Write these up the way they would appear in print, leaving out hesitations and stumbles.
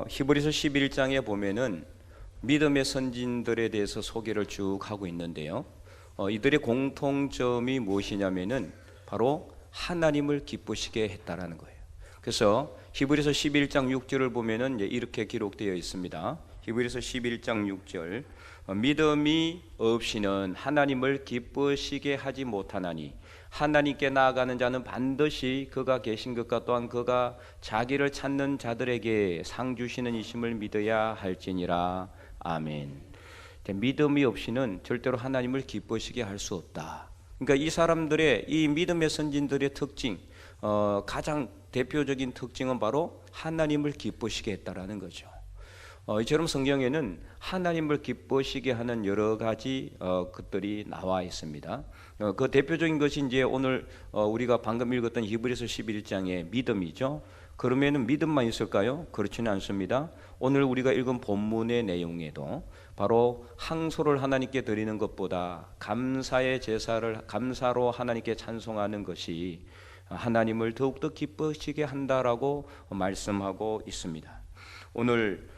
히브리서 11장에 보면은 믿음의 선진들에 대해서 소개를 쭉 하고 있는데요. 이들의 공통점이 무엇이냐면은 바로 하나님을 기쁘시게 했다라는 거예요. 그래서 히브리서 11장 6절을 보면은 이렇게 기록되어 있습니다. 히브리서 11장 6절, 믿음이 없이는 하나님을 기쁘시게 하지 못하나니 하나님께 나아가는 자는 반드시 그가 계신 것과 또한 그가 자기를 찾는 자들에게 상 주시는 이심을 믿어야 할지니라. 아멘. 믿음이 없이는 절대로 하나님을 기쁘시게 할 수 없다. 그러니까 이 사람들의, 이 믿음의 선진들의 특징, 가장 대표적인 특징은 바로 하나님을 기쁘시게 했다라는 거죠. 이처럼 성경에는 하나님을 기쁘시게 하는 여러 가지 것들이 나와 있습니다. 그 대표적인 것이 이제 오늘 우리가 방금 읽었던 히브리서 11장의 믿음이죠. 그러면은 믿음만 있을까요? 그렇지는 않습니다. 오늘 우리가 읽은 본문의 내용에도 바로 항소를 하나님께 드리는 것보다 감사의 제사를 감사로 하나님께 찬송하는 것이 하나님을 더욱더 기쁘시게 한다라고 말씀하고 있습니다. 오늘은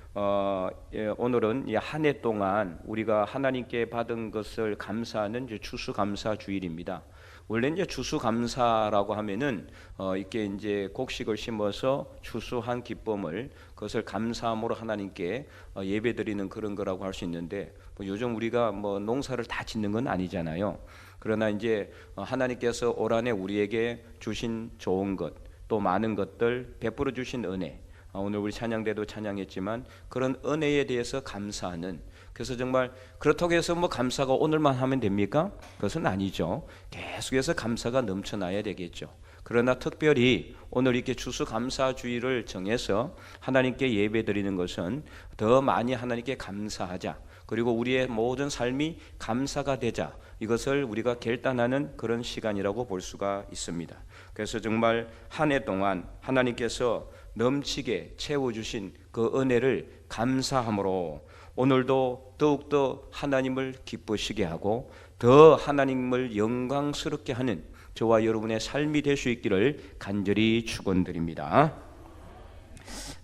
한 해 동안 우리가 하나님께 받은 것을 감사하는 추수감사주일입니다. 원래 이제 추수감사라고 하면은 이렇게 이제 곡식을 심어서 추수한 기쁨을 그것을 감사함으로 하나님께 예배드리는 그런 거라고 할 수 있는데, 요즘 우리가 농사를 다 짓는 건 아니잖아요. 그러나 이제 하나님께서 올 한 해 우리에게 주신 좋은 것, 또 많은 것들 베풀어 주신 은혜, 오늘 우리 찬양대도 찬양했지만 그런 은혜에 대해서 감사하는, 그래서 정말 그렇다고 해서 감사가 오늘만 하면 됩니까? 그것은 아니죠. 계속해서 감사가 넘쳐나야 되겠죠. 그러나 특별히 오늘 이렇게 추수감사주의를 정해서 하나님께 예배드리는 것은 더 많이 하나님께 감사하자, 그리고 우리의 모든 삶이 감사가 되자, 이것을 우리가 결단하는 그런 시간이라고 볼 수가 있습니다. 그래서 정말 한 해 동안 하나님께서 넘치게 채워주신 그 은혜를 감사함으로 오늘도 더욱더 하나님을 기쁘시게 하고 더 하나님을 영광스럽게 하는 저와 여러분의 삶이 될 수 있기를 간절히 축원드립니다.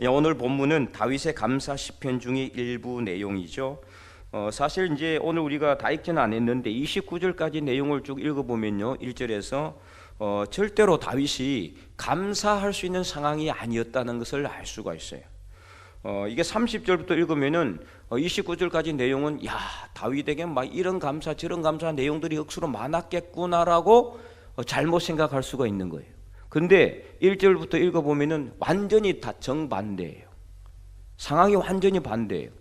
오늘 본문은 다윗의 감사 시편 중의 일부 내용이죠. 사실 이제 오늘 우리가 다 읽지는 않았는데 29절까지 내용을 쭉 읽어보면요, 1절에서 절대로 다윗이 감사할 수 있는 상황이 아니었다는 것을 알 수가 있어요. 이게 30절부터 읽으면은 29절까지 내용은 다윗에게 막 이런 감사 저런 감사 내용들이 억수로 많았겠구나라고 잘못 생각할 수가 있는 거예요. 근데 1절부터 읽어보면은 완전히 다 정반대예요. 상황이 완전히 반대예요.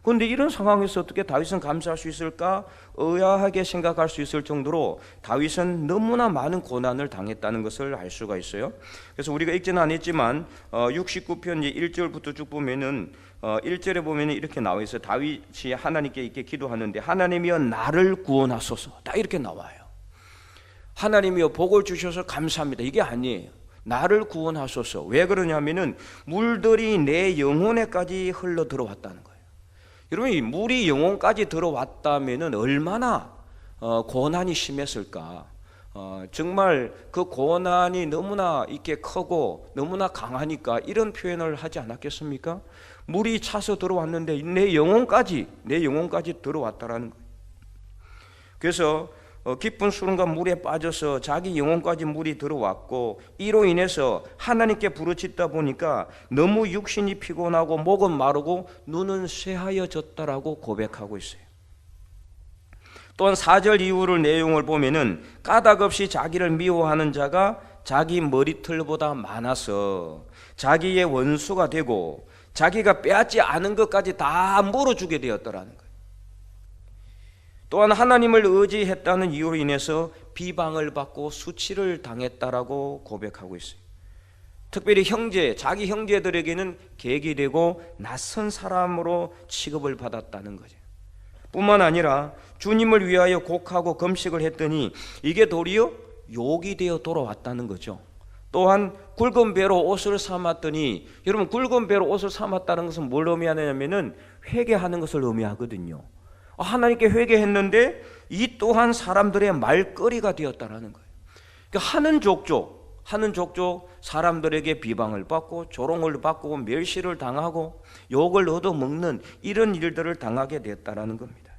그런데 이런 상황에서 어떻게 다윗은 감사할 수 있을까? 의아하게 생각할 수 있을 정도로 다윗은 너무나 많은 고난을 당했다는 것을 알 수가 있어요. 그래서 우리가 읽지는 않았지만 69편 1절부터 쭉 보면은 1절에 보면 이렇게 나와 있어요. 다윗이 하나님께 이렇게 기도하는데 하나님이여 나를 구원하소서, 딱 이렇게 나와요. 하나님이여 복을 주셔서 감사합니다, 이게 아니에요. 나를 구원하소서. 왜 그러냐면은 물들이 내 영혼에까지 흘러 들어왔다는 거예요. 여러분, 물이 영혼까지 들어왔다면은 얼마나 고난이 심했을까? 정말 그 고난이 너무나 이렇게 크고 너무나 강하니까 이런 표현을 하지 않았겠습니까? 물이 차서 들어왔는데 내 영혼까지 들어왔다라는 거예요. 그래서 깊은 수렁과 물에 빠져서 자기 영혼까지 물이 들어왔고, 이로 인해서 하나님께 부르짖다 보니까 너무 육신이 피곤하고 목은 마르고 눈은 쇠하여졌다라고 고백하고 있어요. 또한 4절 이후를 내용을 보면은 까닭없이 자기를 미워하는 자가 자기 머리털보다 많아서 자기의 원수가 되고 자기가 빼앗지 않은 것까지 다 물어주게 되었더라는 거예요. 또한 하나님을 의지했다는 이유로 인해서 비방을 받고 수치를 당했다라고 고백하고 있어요. 특별히 자기 형제들에게는 객이 되고 낯선 사람으로 취급을 받았다는 거죠. 뿐만 아니라 주님을 위하여 곡하고 금식을 했더니 이게 도리어 욕이 되어 돌아왔다는 거죠. 또한 굵은 배로 옷을 삼았더니, 여러분, 굵은 배로 옷을 삼았다는 것은 뭘 의미하냐면은 회개하는 것을 의미하거든요. 하나님께 회개했는데 이 또한 사람들의 말거리가 되었다라는 거예요. 그러니까 하는 족족 하는 족족 사람들에게 비방을 받고 조롱을 받고 멸시를 당하고 욕을 얻어먹는 이런 일들을 당하게 됐다라는 겁니다.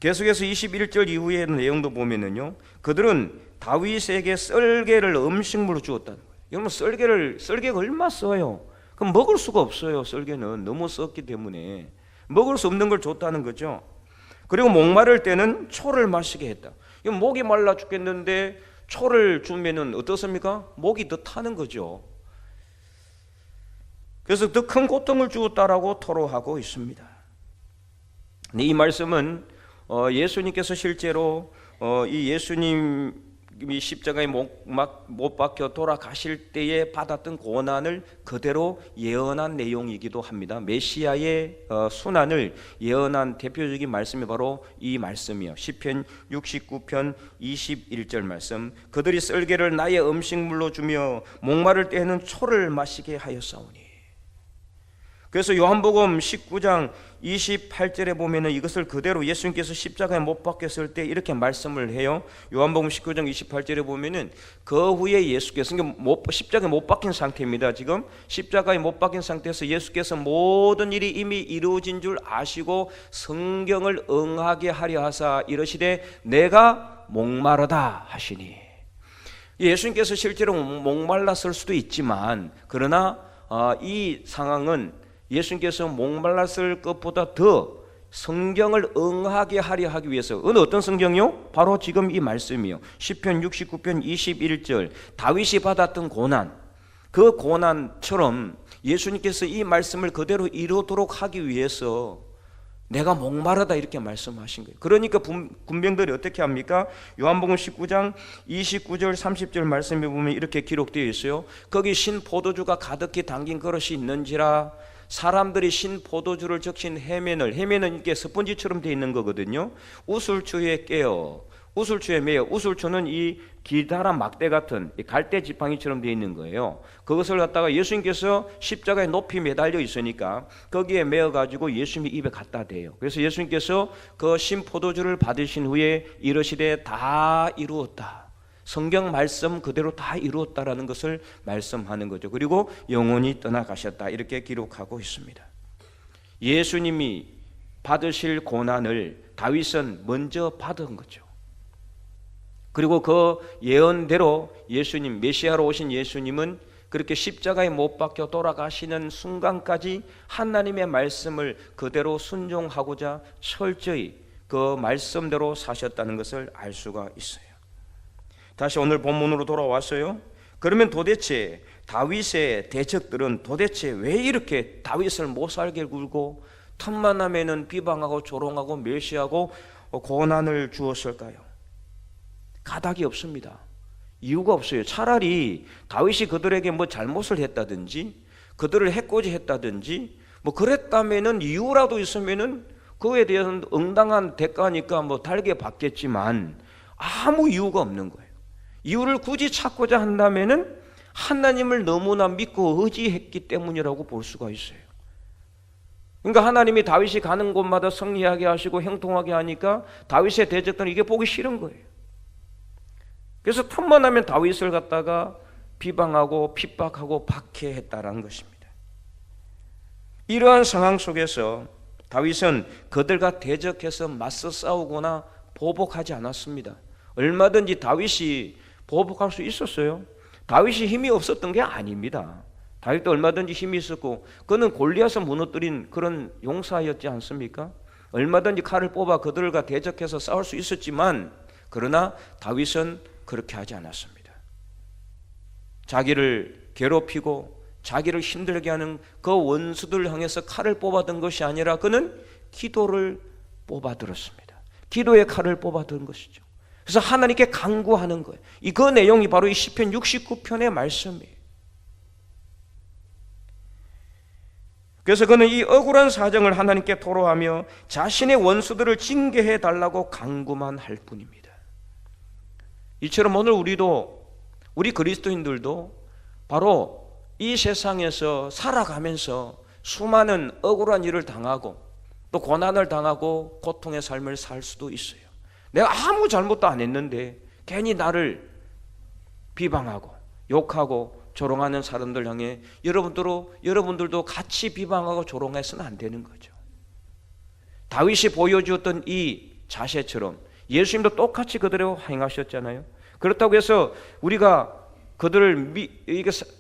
계속해서 21절 이후의 내용도 보면은요, 그들은 다윗에게 썰개를 음식물로 주었다는 거예요. 여러분, 썰개가 얼마 써요? 그럼 먹을 수가 없어요. 썰개는 너무 썩기 때문에 먹을 수 없는 걸 줬다는 거죠. 그리고 목마를 때는 초를 마시게 했다. 목이 말라 죽겠는데 초를 주면은 어떻습니까? 목이 더 타는 거죠. 그래서 더 큰 고통을 주었다라고 토로하고 있습니다. 이 말씀은 예수님께서 실제로 이 예수님이 십자가에 못 박혀 돌아가실 때에 받았던 고난을 그대로 예언한 내용이기도 합니다. 메시아의 순환을 예언한 대표적인 말씀이 바로 이 말씀이에요. 시편 69편 21절 말씀. 그들이 썰개를 나의 음식물로 주며 목마를 때에는 초를 마시게 하였사오니. 그래서 요한복음 19장 28절에 보면은 이것을 그대로 예수님께서 십자가에 못 박혔을 때 이렇게 말씀을 해요. 요한복음 19장 28절에 보면은 그 후에 예수께서 십자가에 못 박힌 상태입니다. 지금 십자가에 못 박힌 상태에서 예수께서 모든 일이 이미 이루어진 줄 아시고 성경을 응하게 하려 하사 이르시되 내가 목마르다 하시니. 예수님께서 실제로 목말랐을 수도 있지만 그러나 이 상황은 예수님께서 목말랐을 것보다 더 성경을 응하게 하려 하기 위해서 어떤 성경이요? 바로 지금 이 말씀이요. 시편 69편 21절 다윗이 받았던 고난, 그 고난처럼 예수님께서 이 말씀을 그대로 이루도록 하기 위해서 내가 목마르다 이렇게 말씀하신 거예요. 그러니까 군병들이 어떻게 합니까? 요한복음 19장 29절 30절 말씀에 보면 이렇게 기록되어 있어요. 거기 신 포도주가 가득히 담긴 그릇이 있는지라. 사람들이 신 포도주를 적신 해면은 이게 스펀지처럼 되어 있는 거거든요. 우술추에 깨어, 우술추에 매여. 우술추는 이 기다란 막대 같은 갈대 지팡이처럼 되어 있는 거예요. 그것을 갖다가 예수님께서 십자가에 높이 매달려 있으니까 거기에 매어 가지고 예수님이 입에 갖다 대요. 그래서 예수님께서 그 신 포도주를 받으신 후에 이르시되 다 이루었다. 성경 말씀 그대로 다 이루었다라는 것을 말씀하는 거죠. 그리고 영원히 떠나가셨다 이렇게 기록하고 있습니다. 예수님이 받으실 고난을 다윗은 먼저 받은 거죠. 그리고 그 예언대로 예수님, 메시아로 오신 예수님은 그렇게 십자가에 못 박혀 돌아가시는 순간까지 하나님의 말씀을 그대로 순종하고자 철저히 그 말씀대로 사셨다는 것을 알 수가 있어요. 다시 오늘 본문으로 돌아왔어요. 그러면 도대체 다윗의 대적들은 도대체 왜 이렇게 다윗을 못 살게 굴고 틈만 나면은 비방하고 조롱하고 멸시하고 고난을 주었을까요? 가닥이 없습니다. 이유가 없어요. 차라리 다윗이 그들에게 뭐 잘못을 했다든지 그들을 해코지했다든지 뭐 그랬다면은 이유라도 있으면은 그에 대해서는 응당한 대가니까 뭐 달게 받겠지만 아무 이유가 없는 거예요. 이유를 굳이 찾고자 한다면은 하나님을 너무나 믿고 의지했기 때문이라고 볼 수가 있어요. 그러니까 하나님이 다윗이 가는 곳마다 승리하게 하시고 형통하게 하니까 다윗의 대적들은 이게 보기 싫은 거예요. 그래서 틈만 나면 다윗을 갖다가 비방하고 핍박하고 박해했다라는 것입니다. 이러한 상황 속에서 다윗은 그들과 대적해서 맞서 싸우거나 보복하지 않았습니다. 얼마든지 다윗이 보복할 수 있었어요. 다윗이 힘이 없었던 게 아닙니다. 다윗도 얼마든지 힘이 있었고 그는 골리앗을 무너뜨린 그런 용사였지 않습니까? 얼마든지 칼을 뽑아 그들과 대적해서 싸울 수 있었지만 그러나 다윗은 그렇게 하지 않았습니다. 자기를 괴롭히고 자기를 힘들게 하는 그 원수들을 향해서 칼을 뽑아든 것이 아니라 그는 기도를 뽑아들었습니다. 기도의 칼을 뽑아든 것이죠. 그래서 하나님께 간구하는 거예요. 그 내용이 바로 이 시편 69편의 말씀이에요. 그래서 그는 이 억울한 사정을 하나님께 토로하며 자신의 원수들을 징계해 달라고 간구만 할 뿐입니다. 이처럼 오늘 우리 그리스도인들도 바로 이 세상에서 살아가면서 수많은 억울한 일을 당하고 또 고난을 당하고 고통의 삶을 살 수도 있어요. 내가 아무 잘못도 안 했는데 괜히 나를 비방하고 욕하고 조롱하는 사람들 향해 여러분들도 같이 비방하고 조롱해서는 안 되는 거죠. 다윗이 보여주었던 이 자세처럼 예수님도 똑같이 그대로 행하셨잖아요. 그렇다고 해서 우리가 그들을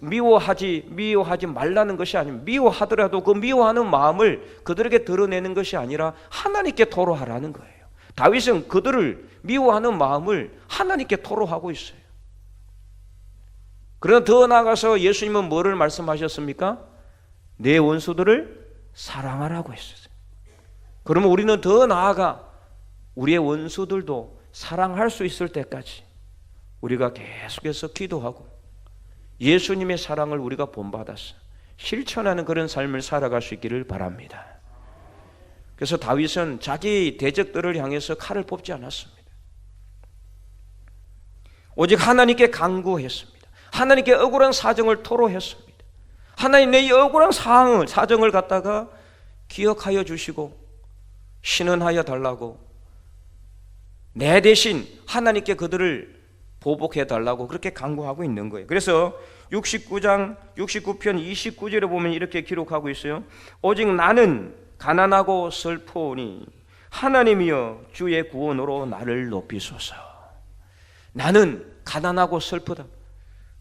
미워하지 말라는 것이 아니면 미워하더라도 그 미워하는 마음을 그들에게 드러내는 것이 아니라 하나님께 토로하라는 거예요. 다윗은 그들을 미워하는 마음을 하나님께 토로하고 있어요. 그러나 더 나아가서 예수님은 뭐를 말씀하셨습니까? 내 원수들을 사랑하라고 했었어요. 그러면 우리는 더 나아가 우리의 원수들도 사랑할 수 있을 때까지 우리가 계속해서 기도하고 예수님의 사랑을 우리가 본받아서 실천하는 그런 삶을 살아갈 수 있기를 바랍니다. 그래서 다윗은 자기 대적들을 향해서 칼을 뽑지 않았습니다. 오직 하나님께 간구했습니다. 하나님께 억울한 사정을 토로했습니다. 하나님, 내 이 억울한 사정을 갖다가 기억하여 주시고 신원하여 달라고, 내 대신 하나님께 그들을 보복해 달라고 그렇게 간구하고 있는 거예요. 그래서 69편 29절에 보면 이렇게 기록하고 있어요. 오직 나는 가난하고 슬프오니 하나님이여 주의 구원으로 나를 높이소서. 나는 가난하고 슬프다.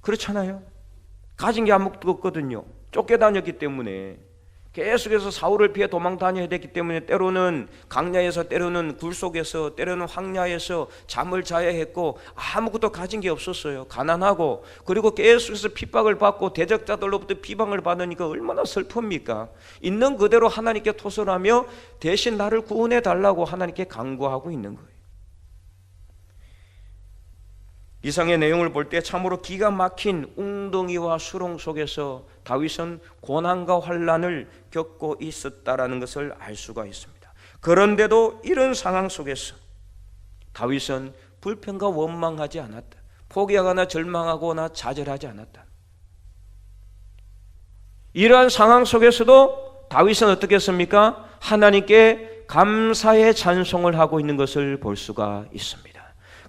그렇잖아요. 가진 게 아무것도 없거든요. 쫓겨다녔기 때문에 계속해서 사울을 피해 도망 다녀야 됐기 때문에 때로는 강야에서, 때로는 굴 속에서, 때로는 황야에서 잠을 자야 했고 아무것도 가진 게 없었어요. 가난하고, 그리고 계속해서 핍박을 받고 대적자들로부터 비방을 받으니까 얼마나 슬픕니까? 있는 그대로 하나님께 토설하며 대신 나를 구원해 달라고 하나님께 간구하고 있는 거예요. 이상의 내용을 볼 때 참으로 기가 막힌 웅덩이와 수렁 속에서 다윗은 고난과 환난을 겪고 있었다라는 것을 알 수가 있습니다. 그런데도 이런 상황 속에서 다윗은 불평과 원망하지 않았다. 포기하거나 절망하거나 좌절하지 않았다. 이러한 상황 속에서도 다윗은 어떻게 했습니까? 하나님께 감사의 찬송을 하고 있는 것을 볼 수가 있습니다.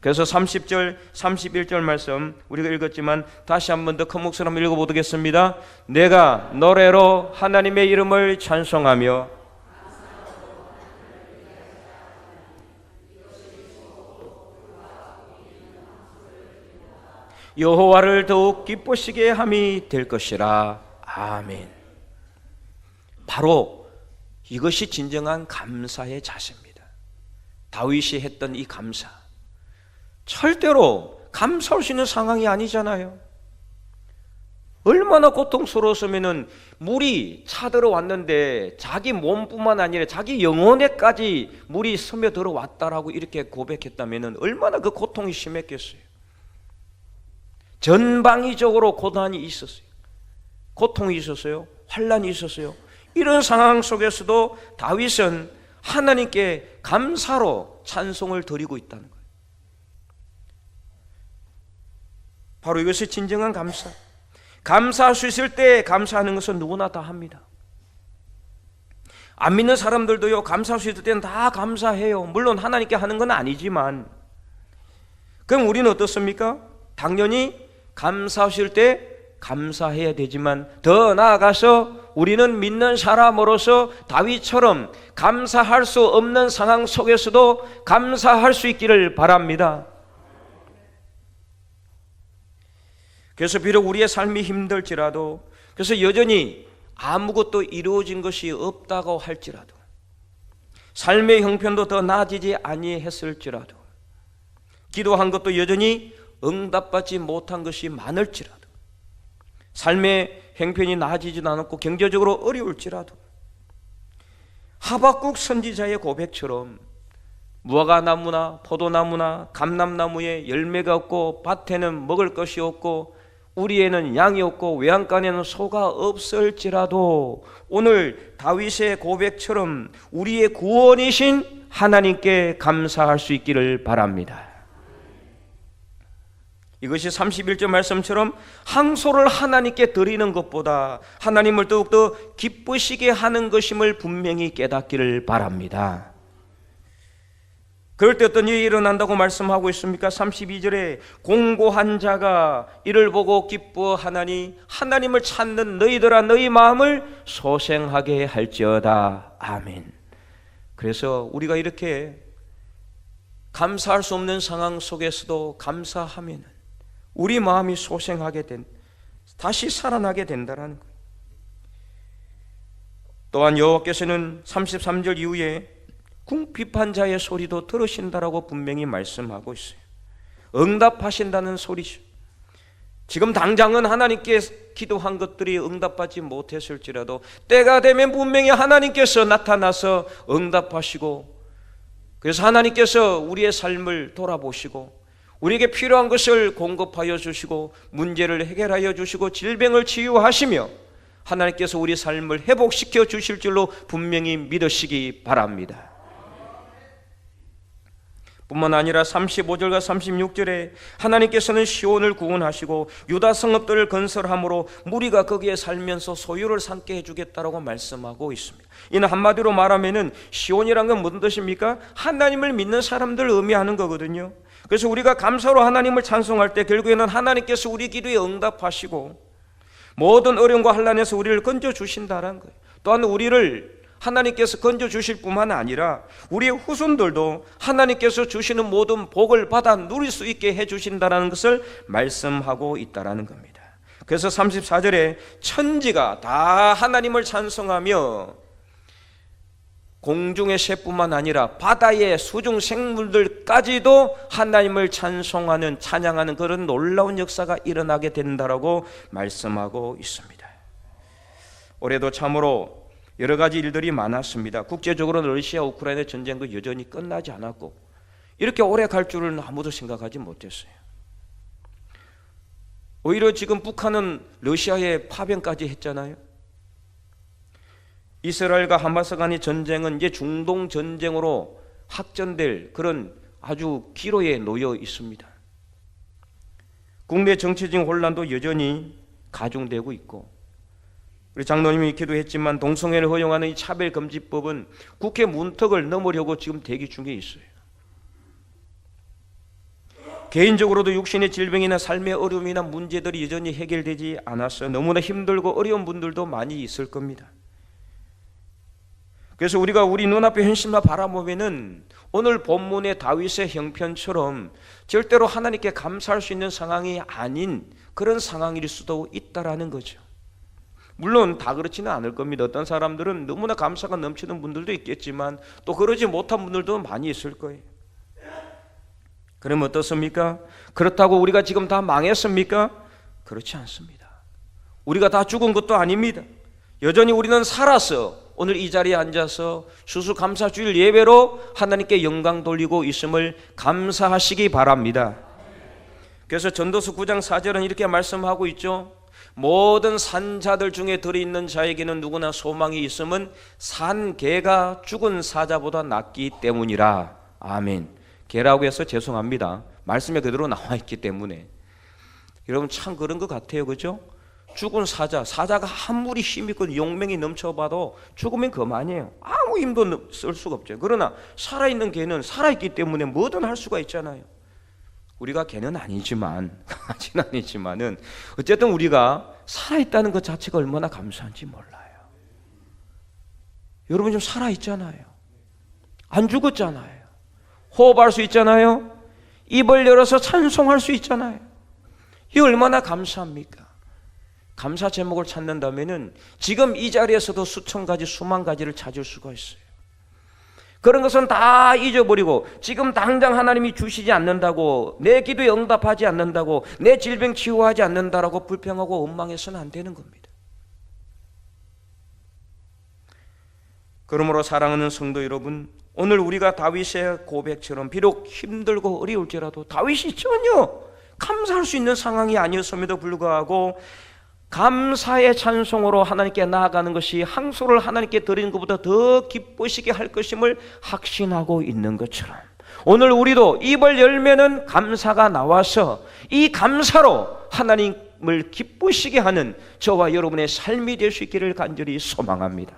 그래서 30절, 31절 말씀 우리가 읽었지만 다시 한 번 더 큰 목소리로 한번 읽어보겠습니다. 내가 노래로 하나님의 이름을 찬송하며 여호와를 더욱 기쁘시게 함이 될 것이라. 아멘. 바로 이것이 진정한 감사의 자세입니다. 다윗이 했던 이 감사, 절대로 감사할 수 있는 상황이 아니잖아요. 얼마나 고통스러웠으면은 물이 차들어왔는데 자기 몸뿐만 아니라 자기 영혼에까지 물이 스며들어왔다라고 이렇게 고백했다면은 얼마나 그 고통이 심했겠어요. 전방위적으로 고난이 있었어요. 고통이 있었어요. 환난이 있었어요. 이런 상황 속에서도 다윗은 하나님께 감사로 찬송을 드리고 있다는 거예요. 바로 이것이 진정한 감사. 감사할 수 있을 때 감사하는 것은 누구나 다 합니다. 안 믿는 사람들도요, 감사할 수 있을 때는 다 감사해요. 물론 하나님께 하는 건 아니지만. 그럼 우리는 어떻습니까? 당연히 감사하실 때 감사해야 되지만 더 나아가서 우리는 믿는 사람으로서 다윗처럼 감사할 수 없는 상황 속에서도 감사할 수 있기를 바랍니다. 그래서 비록 우리의 삶이 힘들지라도, 그래서 여전히 아무것도 이루어진 것이 없다고 할지라도, 삶의 형편도 더 나아지지 아니했을지라도, 기도한 것도 여전히 응답받지 못한 것이 많을지라도, 삶의 형편이 나아지지도 않았고 경제적으로 어려울지라도, 하박국 선지자의 고백처럼 무화과나무나 포도나무나 감람나무에 열매가 없고 밭에는 먹을 것이 없고 우리에는 양이 없고 외양간에는 소가 없을지라도 오늘 다윗의 고백처럼 우리의 구원이신 하나님께 감사할 수 있기를 바랍니다. 이것이 31절 말씀처럼 항소를 하나님께 드리는 것보다 하나님을 더욱더 기쁘시게 하는 것임을 분명히 깨닫기를 바랍니다. 그럴 때 어떤 일이 일어난다고 말씀하고 있습니까? 32절에 공고한 자가 이를 보고 기뻐하나니 하나님을 찾는 너희들아 너희 마음을 소생하게 할지어다. 아멘. 그래서 우리가 이렇게 감사할 수 없는 상황 속에서도 감사하면 우리 마음이 소생하게 다시 살아나게 된다는 거예요. 또한 여호와께서는 33절 이후에 궁핍한 자의 소리도 들으신다라고 분명히 말씀하고 있어요. 응답하신다는 소리죠. 지금 당장은 하나님께 기도한 것들이 응답받지 못했을지라도 때가 되면 분명히 하나님께서 나타나서 응답하시고, 그래서 하나님께서 우리의 삶을 돌아보시고 우리에게 필요한 것을 공급하여 주시고 문제를 해결하여 주시고 질병을 치유하시며 하나님께서 우리 삶을 회복시켜 주실 줄로 분명히 믿으시기 바랍니다. 뿐만 아니라 35절과 36절에 하나님께서는 시온을 구원하시고 유다 성읍들을 건설함으로 무리가 거기에 살면서 소유를 삼게 해주겠다라고 말씀하고 있습니다. 이는 한마디로 말하면은 시온이란 건 무슨 뜻입니까? 하나님을 믿는 사람들을 의미하는 거거든요. 그래서 우리가 감사로 하나님을 찬송할 때 결국에는 하나님께서 우리 기도에 응답하시고 모든 어려움과 환난에서 우리를 건져주신다는 거예요. 또한 우리를 하나님께서 건져주실 뿐만 아니라 우리의 후손들도 하나님께서 주시는 모든 복을 받아 누릴 수 있게 해주신다는 것을 말씀하고 있다는 겁니다. 그래서 34절에 천지가 다 하나님을 찬송하며 공중의 새뿐만 아니라 바다의 수중 생물들까지도 하나님을 찬송하는, 찬양하는 그런 놀라운 역사가 일어나게 된다라고 말씀하고 있습니다. 올해도 참으로 여러 가지 일들이 많았습니다. 국제적으로는 러시아 우크라이나 전쟁도 여전히 끝나지 않았고 이렇게 오래 갈 줄은 아무도 생각하지 못했어요. 오히려 지금 북한은 러시아에 파병까지 했잖아요. 이스라엘과 하마스 간의 전쟁은 이제 중동 전쟁으로 확전될 그런 아주 기로에 놓여 있습니다. 국내 정치적인 혼란도 여전히 가중되고 있고, 우리 장로님이 기도했지만 동성애를 허용하는 이 차별금지법은 국회 문턱을 넘으려고 지금 대기 중에 있어요. 개인적으로도 육신의 질병이나 삶의 어려움이나 문제들이 여전히 해결되지 않았어요. 너무나 힘들고 어려운 분들도 많이 있을 겁니다. 그래서 우리가 우리 눈앞의 현실만 바라보면은 오늘 본문의 다윗의 형편처럼 절대로 하나님께 감사할 수 있는 상황이 아닌 그런 상황일 수도 있다라는 거죠. 물론 다 그렇지는 않을 겁니다. 어떤 사람들은 너무나 감사가 넘치는 분들도 있겠지만 또 그러지 못한 분들도 많이 있을 거예요. 그러면 어떻습니까? 그렇다고 우리가 지금 다 망했습니까? 그렇지 않습니다. 우리가 다 죽은 것도 아닙니다. 여전히 우리는 살아서 오늘 이 자리에 앉아서 추수감사주일 예배로 하나님께 영광 돌리고 있음을 감사하시기 바랍니다. 그래서 전도서 9장 4절은 이렇게 말씀하고 있죠. 모든 산자들 중에 들어있는 자에게는 누구나 소망이 있음은 산 개가 죽은 사자보다 낫기 때문이라. 아멘. 개라고 해서 죄송합니다. 말씀에 그대로 나와 있기 때문에. 여러분 참 그런 것 같아요. 그죠? 죽은 사자가 아무리 힘있고 용맹이 넘쳐봐도 죽으면 그만이에요. 아무 힘도 쓸 수가 없죠. 그러나 살아있는 개는 살아있기 때문에 뭐든 할 수가 있잖아요. 우리가 개는 아니지만, 강아지는 아니지만은 어쨌든 우리가 살아있다는 것 자체가 얼마나 감사한지 몰라요. 여러분 좀 살아있잖아요. 안 죽었잖아요. 호흡할 수 있잖아요. 입을 열어서 찬송할 수 있잖아요. 이게 얼마나 감사합니까? 감사 제목을 찾는다면은 지금 이 자리에서도 수천 가지, 수만 가지를 찾을 수가 있어요. 그런 것은 다 잊어버리고 지금 당장 하나님이 주시지 않는다고, 내 기도에 응답하지 않는다고, 내 질병 치유하지 않는다라고 불평하고 원망해서는 안 되는 겁니다. 그러므로 사랑하는 성도 여러분, 오늘 우리가 다윗의 고백처럼 비록 힘들고 어려울지라도 다윗이 전혀 감사할 수 있는 상황이 아니었음에도 불구하고 감사의 찬송으로 하나님께 나아가는 것이 항소를 하나님께 드리는 것보다 더 기쁘시게 할 것임을 확신하고 있는 것처럼 오늘 우리도 입을 열면은 감사가 나와서 이 감사로 하나님을 기쁘시게 하는 저와 여러분의 삶이 될 수 있기를 간절히 소망합니다.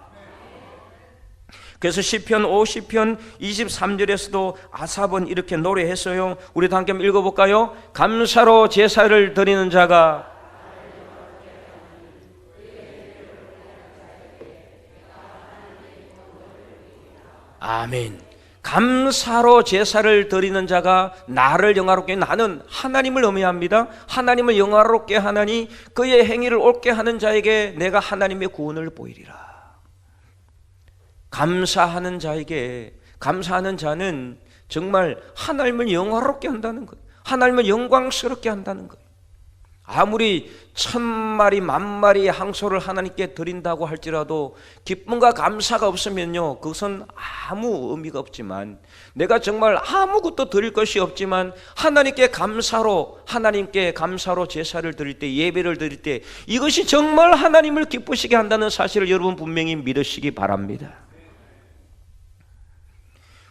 그래서 시편 50편 23절에서도 아삽은 이렇게 노래했어요. 우리 다 함께 한번 읽어볼까요? 감사로 제사를 드리는 자가 아멘. 감사로 제사를 드리는 자가 나를 영화롭게, 나는 하나님을 의미합니다. 하나님을 영화롭게 하나니 그의 행위를 옳게 하는 자에게 내가 하나님의 구원을 보이리라. 감사하는 자에게, 감사하는 자는 정말 하나님을 영화롭게 한다는 거예요. 하나님을 영광스럽게 한다는 거예요. 아무리 1000마리, 10,000마리의 항소를 하나님께 드린다고 할지라도 기쁨과 감사가 없으면요, 그것은 아무 의미가 없지만, 내가 정말 아무것도 드릴 것이 없지만 하나님께 감사로, 하나님께 감사로 제사를 드릴 때, 예배를 드릴 때, 이것이 정말 하나님을 기쁘시게 한다는 사실을 여러분 분명히 믿으시기 바랍니다.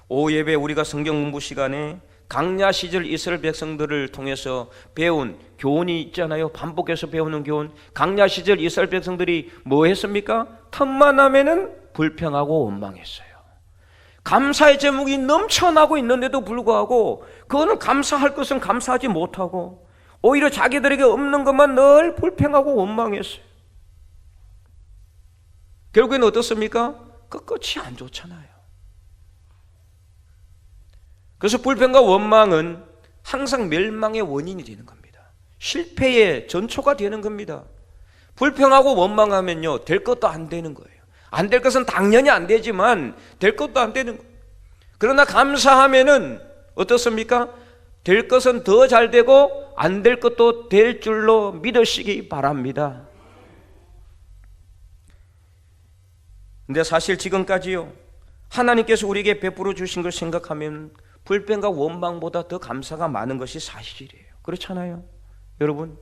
오후 예배 우리가 성경 공부 시간에 광야 시절 이스라엘 백성들을 통해서 배운 교훈이 있잖아요. 반복해서 배우는 교훈. 광야 시절 이스라엘 백성들이 뭐 했습니까? 틈만 나면은 불평하고 원망했어요. 감사의 제목이 넘쳐나고 있는데도 불구하고 그거는 감사할 것은 감사하지 못하고 오히려 자기들에게 없는 것만 늘 불평하고 원망했어요. 결국에는 어떻습니까? 그 끝이 안 좋잖아요. 그래서 불평과 원망은 항상 멸망의 원인이 되는 겁니다. 실패의 전초가 되는 겁니다. 불평하고 원망하면요, 될 것도 안 되는 거예요. 안 될 것은 당연히 안 되지만 될 것도 안 되는 거예요. 그러나 감사하면은 어떻습니까? 될 것은 더 잘 되고 안 될 것도 될 줄로 믿으시기 바랍니다. 근데 사실 지금까지요, 하나님께서 우리에게 베풀어 주신 걸 생각하면 불평과 원망보다 더 감사가 많은 것이 사실이에요. 그렇잖아요, 여러분?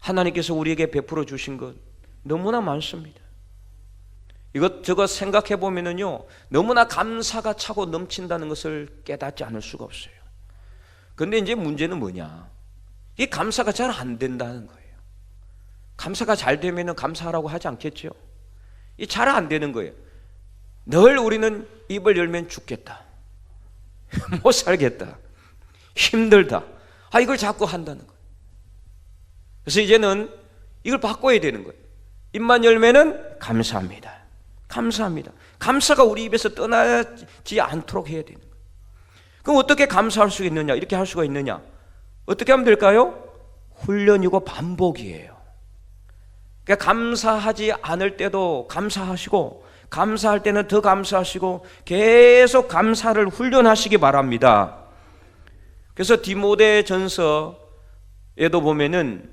하나님께서 우리에게 베풀어 주신 것 너무나 많습니다. 이것저것 생각해 보면은요, 너무나 감사가 차고 넘친다는 것을 깨닫지 않을 수가 없어요. 그런데 이제 문제는 뭐냐? 이 감사가 잘 안 된다는 거예요. 감사가 잘 되면은 감사하라고 하지 않겠죠? 이 잘 안 되는 거예요. 늘 우리는 입을 열면 죽겠다, 못 살겠다, 힘들다, 이걸 자꾸 한다는 거예요. 그래서 이제는 이걸 바꿔야 되는 거예요. 입만 열면은 감사합니다, 감사합니다. 감사가 우리 입에서 떠나지 않도록 해야 되는 거예요. 그럼 어떻게 감사할 수 있느냐? 이렇게 할 수가 있느냐? 어떻게 하면 될까요? 훈련이고 반복이에요. 그러니까 감사하지 않을 때도 감사하시고, 감사할 때는 더 감사하시고, 계속 감사를 훈련하시기 바랍니다. 그래서 디모데전서에도 보면은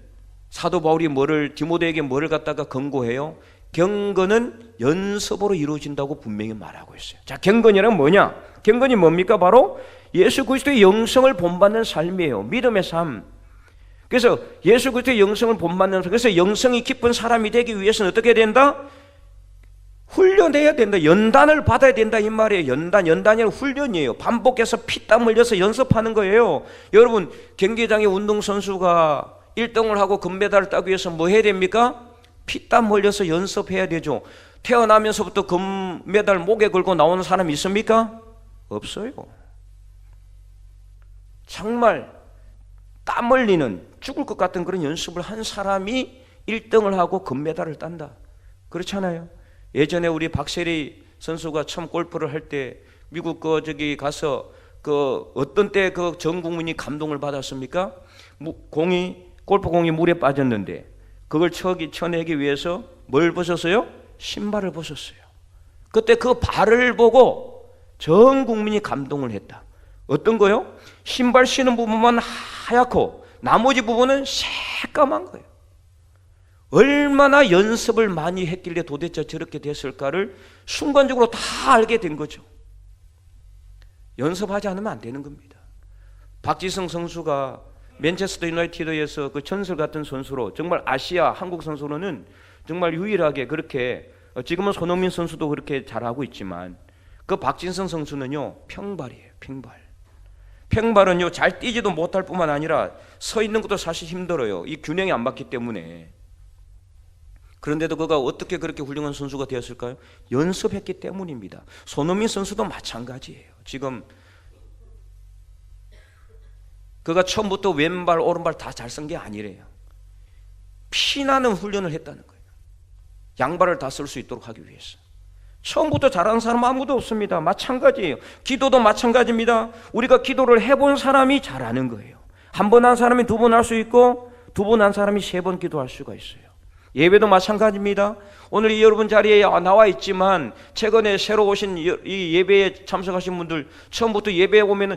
사도 바울이 디모데에게 뭐를 갖다가 경고해요? 경건은 연습으로 이루어진다고 분명히 말하고 있어요. 자, 경건이란 뭐냐? 경건이 뭡니까? 바로 예수 그리스도의 영성을 본받는 삶이에요. 믿음의 삶. 그래서 예수 그리스도의 영성을 본받는 삶, 그래서 영성이 깊은 사람이 되기 위해서는 어떻게 된다? 훈련해야 된다. 연단을 받아야 된다, 이 말이에요. 연단이 훈련이에요. 반복해서 피땀 흘려서 연습하는 거예요. 여러분, 경기장의 운동선수가 1등을 하고 금메달을 따기 위해서 뭐 해야 됩니까? 피땀 흘려서 연습해야 되죠. 태어나면서부터 금메달 목에 걸고 나오는 사람이 있습니까? 없어요. 정말 땀 흘리는, 죽을 것 같은 그런 연습을 한 사람이 1등을 하고 금메달을 딴다. 그렇잖아요. 예전에 우리 박세리 선수가 처음 골프를 할 때 미국 가서 어떤 때 전 국민이 감동을 받았습니까? 골프공이 물에 빠졌는데 그걸 쳐내기 위해서 뭘 벗었어요? 신발을 벗었어요. 그때 그 발을 보고 전 국민이 감동을 했다. 어떤 거요? 신발 신은 부분만 하얗고 나머지 부분은 새까만 거예요. 얼마나 연습을 많이 했길래 도대체 저렇게 됐을까를 순간적으로 다 알게 된 거죠. 연습하지 않으면 안 되는 겁니다. 박지성 선수가 맨체스터 유나이티드에서 그 전설 같은 선수로, 정말 아시아 한국 선수로는 정말 유일하게 그렇게, 지금은 손흥민 선수도 그렇게 잘하고 있지만 그 박진성 선수는요, 평발이에요. 평발은요, 잘 뛰지도 못할 뿐만 아니라 서 있는 것도 사실 힘들어요. 이 균형이 안 맞기 때문에. 그런데도 그가 어떻게 그렇게 훌륭한 선수가 되었을까요? 연습했기 때문입니다. 손흥민 선수도 마찬가지예요. 지금 그가 처음부터 왼발 오른발 다 잘 쓴 게 아니래요. 피나는 훈련을 했다는 거예요. 양발을 다 쓸 수 있도록 하기 위해서. 처음부터 잘하는 사람 아무도 없습니다. 마찬가지예요. 기도도 마찬가지입니다. 우리가 기도를 해본 사람이 잘하는 거예요. 한 번 한 사람이 두 번 할 수 있고, 두 번 한 사람이 세 번 기도할 수가 있어요. 예배도 마찬가지입니다. 오늘 이 여러분 자리에 나와 있지만 최근에 새로 오신 이 예배에 참석하신 분들 처음부터 예배에 오면은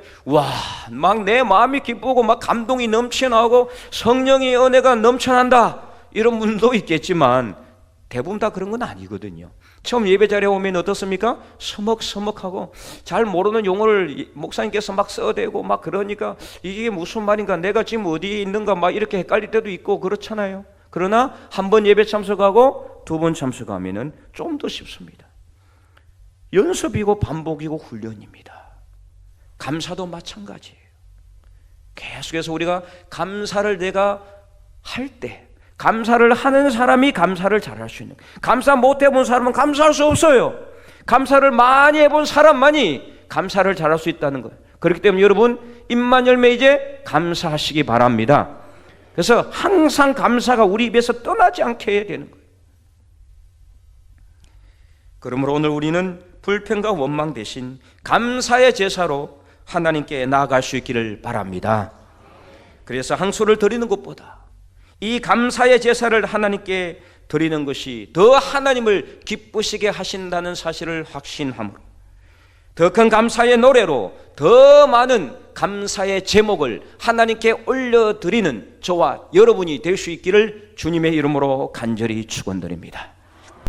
막 내 마음이 기쁘고 막 감동이 넘쳐나고 성령의 은혜가 넘쳐난다 이런 분도 있겠지만 대부분 다 그런 건 아니거든요. 처음 예배 자리에 오면 어떻습니까? 서먹서먹하고 잘 모르는 용어를 목사님께서 막 써대고 막 그러니까 이게 무슨 말인가, 내가 지금 어디에 있는가 막 이렇게 헷갈릴 때도 있고 그렇잖아요. 그러나 한 번 예배 참석하고 두 번 참석하면은 좀 더 쉽습니다. 연습이고 반복이고 훈련입니다. 감사도 마찬가지예요. 계속해서 우리가 감사를 내가 할 때, 감사를 하는 사람이 감사를 잘할 수 있는 거예요. 감사 못 해본 사람은 감사할 수 없어요. 감사를 많이 해본 사람만이 감사를 잘할 수 있다는 거예요. 그렇기 때문에 여러분 입만 열매 이제 감사하시기 바랍니다. 그래서 항상 감사가 우리 입에서 떠나지 않게 해야 되는 거예요. 그러므로 오늘 우리는 불평과 원망 대신 감사의 제사로 하나님께 나아갈 수 있기를 바랍니다. 그래서 항소를 드리는 것보다 이 감사의 제사를 하나님께 드리는 것이 더 하나님을 기쁘시게 하신다는 사실을 확신함으로 더 큰 감사의 노래로 더 많은 감사의 제목을 하나님께 올려드리는 저와 여러분이 될 수 있기를 주님의 이름으로 간절히 축원드립니다.